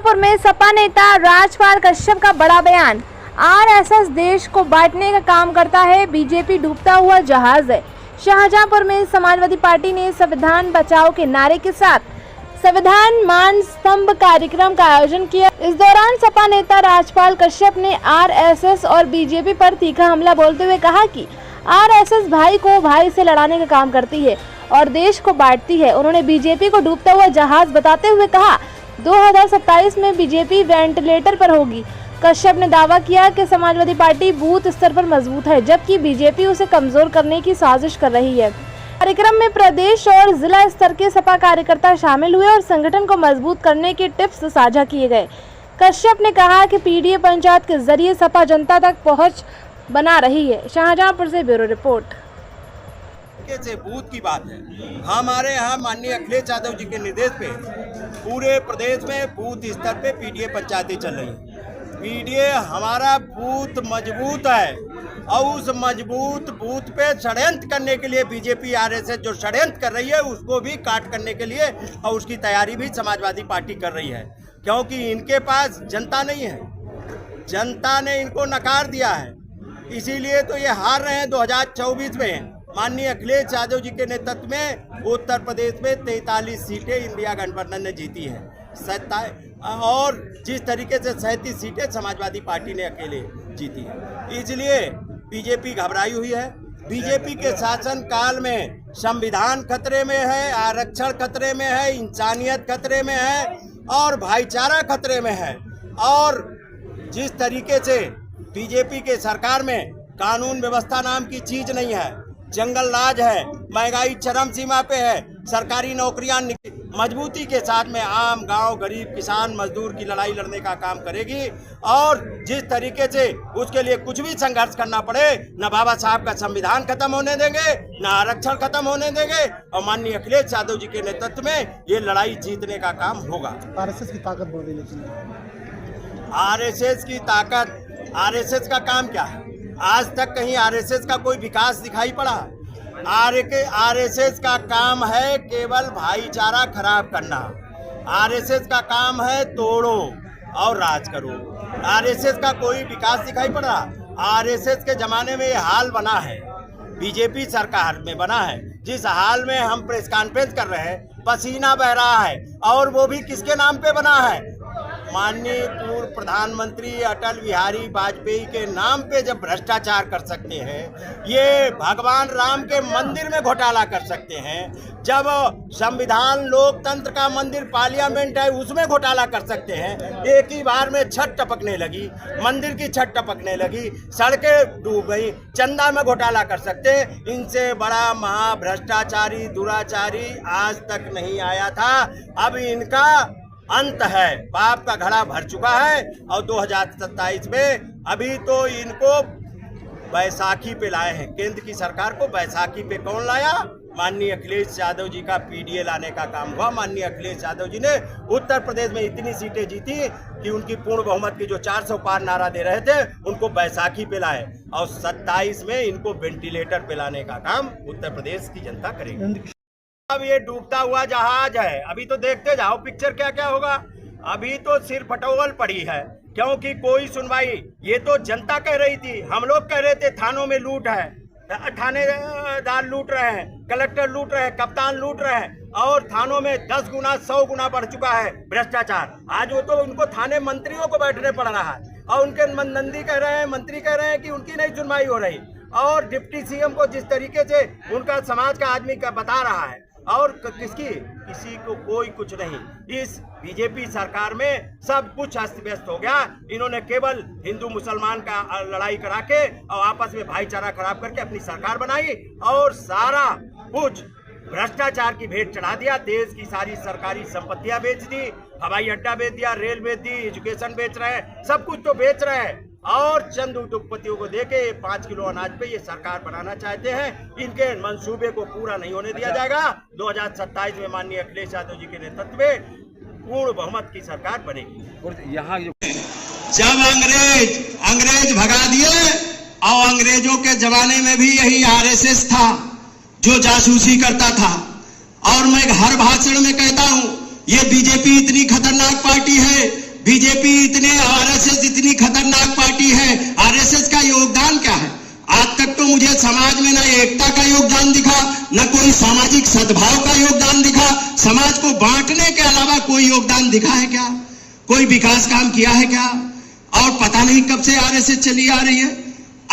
शाहजहांपुर में सपा नेता राजपाल कश्यप का बड़ा बयान। आरएसएस देश को बांटने का काम करता है, बीजेपी डूबता हुआ जहाज है। शाहजहांपुर में समाजवादी पार्टी ने संविधान बचाओ के नारे के साथ संविधान मान स्तंभ कार्यक्रम का आयोजन किया। इस दौरान सपा नेता राजपाल कश्यप ने आरएसएस और बीजेपी पर तीखा हमला बोलते हुए कहा कि आरएसएस भाई को भाई से लड़ाने का काम करती है और देश को बांटती है। उन्होंने बीजेपी को डूबता हुआ जहाज बताते हुए कहा 2027 में बीजेपी वेंटिलेटर पर होगी। कश्यप ने दावा किया कि समाजवादी पार्टी बूथ स्तर पर मजबूत है, जबकि बीजेपी उसे कमजोर करने की साजिश कर रही है। कार्यक्रम में प्रदेश और जिला स्तर के सपा कार्यकर्ता शामिल हुए और संगठन को मजबूत करने के टिप्स साझा किए गए। कश्यप ने कहा कि पीडीए पंचायत के जरिए सपा जनता तक पहुंच बना रही है। शाहजहांपुर से ब्यूरो रिपोर्ट। से बूथ की बात है, हमारे यहाँ माननीय अखिलेश यादव जी के निर्देश पे पूरे प्रदेश में बूथ स्तर पे पीडीए पंचायतें चल रही हैं। पीडीए हमारा बूथ मजबूत है और उस मजबूत बूथ पे षड्यंत्र करने के लिए बीजेपी आरएसएस जो षड्यंत्र कर रही है उसको भी काट करने के लिए और उसकी तैयारी भी समाजवादी पार्टी कर रही है, क्योंकि इनके पास जनता नहीं है, जनता ने इनको नकार दिया है, इसीलिए तो ये हार रहे हैं। 2024 में माननीय अखिलेश यादव जी के नेतृत्व में उत्तर प्रदेश में 43 सीटें इंडिया गठबंधन ने जीती है और जिस तरीके से 37 सीटें समाजवादी पार्टी ने अकेले जीती है, इसलिए बीजेपी घबराई हुई है। बीजेपी के शासन काल में संविधान खतरे में है, आरक्षण खतरे में है, इंसानियत खतरे में है और भाईचारा खतरे में है। और जिस तरीके से बीजेपी के सरकार में कानून व्यवस्था नाम की चीज नहीं है, जंगल राज है, महंगाई चरम सीमा पे है, सरकारी नौकरियां मजबूती के साथ में आम गांव गरीब किसान मजदूर की लड़ाई लड़ने का काम करेगी। और जिस तरीके से उसके लिए कुछ भी संघर्ष करना पड़े, न बाबा साहब का संविधान खत्म होने देंगे, न आरक्षण खत्म होने देंगे और माननीय अखिलेश यादव जी के नेतृत्व में ये लड़ाई जीतने का काम होगा। आरएसएस की ताकत बढ़ रही है। आरएसएस की ताकत, आरएसएस का काम क्या है? आज तक कहीं आरएसएस का कोई विकास दिखाई पड़ा? आरएसएस का काम है केवल भाईचारा खराब करना। आरएसएस का काम है तोड़ो और राज करो। आरएसएस का कोई विकास दिखाई पड़ रहा? आरएसएस के जमाने में ये हाल बना है, बीजेपी सरकार में बना है। जिस हाल में हम प्रेस कॉन्फ्रेंस कर रहे हैं, पसीना बह रहा है और वो भी किसके नाम पे बना है? माननीय पूर्व प्रधानमंत्री अटल बिहारी वाजपेयी के नाम पे जब भ्रष्टाचार कर सकते हैं, ये भगवान राम के मंदिर में घोटाला कर सकते हैं, जब संविधान लोकतंत्र का मंदिर पार्लियामेंट है उसमें घोटाला कर सकते हैं। एक ही बार में छत टपकने लगी, मंदिर की छत टपकने लगी, सड़कें डूब गई, चंदा में घोटाला कर सकते हैं। इनसे बड़ा महाभ्रष्टाचारी दुराचारी आज तक नहीं आया था। अब इनका अंत है, पाप का घड़ा भर चुका है और 2027 में अभी तो इनको बैसाखी पे लाए हैं। केंद्र की सरकार को बैसाखी पे कौन लाया? माननीय अखिलेश यादव जी का पीडीए लाने का काम हुआ। माननीय अखिलेश यादव जी ने उत्तर प्रदेश में इतनी सीटें जीती कि उनकी पूर्ण बहुमत की जो 400 पार नारा दे रहे थे उनको बैसाखी पे लाए और 27 में इनको वेंटिलेटर पे लाने का काम उत्तर प्रदेश की जनता करेगी। अब ये डूबता हुआ जहाज है, अभी तो देखते जाओ पिक्चर क्या क्या होगा। अभी तो सिर फटोल पड़ी है, क्योंकि कोई सुनवाई, ये तो जनता कह रही थी, हम लोग कह रहे थे थानों में लूट है, थानेदार लूट रहे हैं, कलेक्टर लूट रहे हैं, कप्तान लूट रहे हैं और थानों में 10 गुना 100 गुना बढ़ चुका है भ्रष्टाचार। आज वो तो उनको थाने मंत्रियों को बैठने पड़ रहा है और उनके नंदी कह रहे हैं, मंत्री कह रहे हैं कि उनकी नहीं सुनवाई हो रही और डिप्टी सीएम को जिस तरीके से उनका समाज का आदमी का बता रहा है और किसी को कोई कुछ नहीं। इस बीजेपी सरकार में सब कुछ अस्त व्यस्त हो गया। इन्होंने केवल हिंदू मुसलमान का लड़ाई करा के और आपस में भाईचारा खराब करके अपनी सरकार बनाई और सारा कुछ भ्रष्टाचार की भेंट चढ़ा दिया। देश की सारी सरकारी संपत्तियां बेच दी, हवाई अड्डा बेच दिया, रेल बेच दी, एजुकेशन बेच रहे हैं, सब कुछ तो बेच रहे हैं और चंद उद्योगपतियों को देके 5 किलो अनाज पे ये सरकार बनाना चाहते हैं। इनके मंसूबे को पूरा नहीं होने दिया जाएगा। 2027 में माननीय अखिलेश यादव जी के नेतृत्व में पूर्ण बहुमत की सरकार बनेगी। और यहाँ जब अंग्रेज भगा दिए और अंग्रेजों के जमाने में भी यही आरएसएस था जो जासूसी करता था। और मैं हर भाषण में कहता हूं, ये बीजेपी इतनी खतरनाक पार्टी है, बीजेपी इतने, आरएसएस इतनी खतरनाक पार्टी है, आरएसएस का योगदान क्या है? आज तक तो मुझे समाज में न एकता का योगदान दिखा, न कोई सामाजिक सद्भाव का योगदान दिखा। समाज को बांटने के अलावा कोई योगदान दिखा है क्या? कोई विकास काम किया है क्या? और पता नहीं कब से आरएसएस चली आ रही है।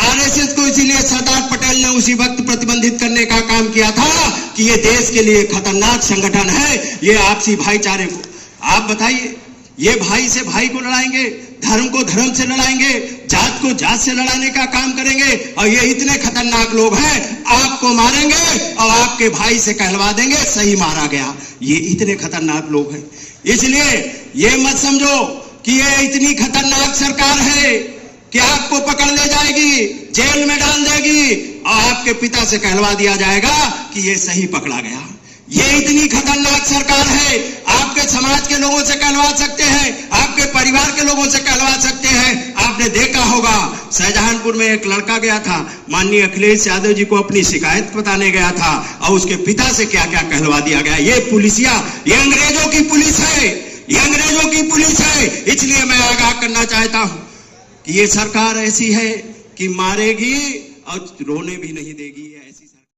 आरएसएस को इसीलिए सरदार पटेल ने उसी वक्त प्रतिबंधित करने का काम किया था कि ये देश के लिए खतरनाक संगठन है। ये आपसी भाईचारे को, आप बताइए, ये भाई से भाई को लड़ाएंगे, धर्म को धर्म से लड़ाएंगे, जात को जात से लड़ाने का काम करेंगे, और ये इतने खतरनाक लोग हैं, आपको मारेंगे और आपके भाई से कहलवा देंगे सही मारा गया। ये इतने खतरनाक लोग हैं। इसलिए ये मत समझो कि ये इतनी खतरनाक सरकार है कि आपको पकड़ ले जाएगी, जेल में डाल देगी और आपके पिता से कहलवा दिया जाएगा कि ये सही पकड़ा गया। ये इतनी खतरनाक सरकार है, आपके समाज के लोगों से कहलवा सकते हैं, आपके परिवार के लोगों से कहलवा सकते हैं। आपने देखा होगा शाहजहांपुर में एक लड़का गया था, माननीय अखिलेश यादव जी को अपनी शिकायत बताने गया था, और उसके पिता से क्या क्या कहलवा दिया गया। ये पुलिसिया, ये अंग्रेजों की पुलिस है, ये अंग्रेजों की पुलिस है। इसलिए मैं आगाह करना चाहता हूं कि ये सरकार ऐसी है कि मारेगी और रोने भी नहीं देगी।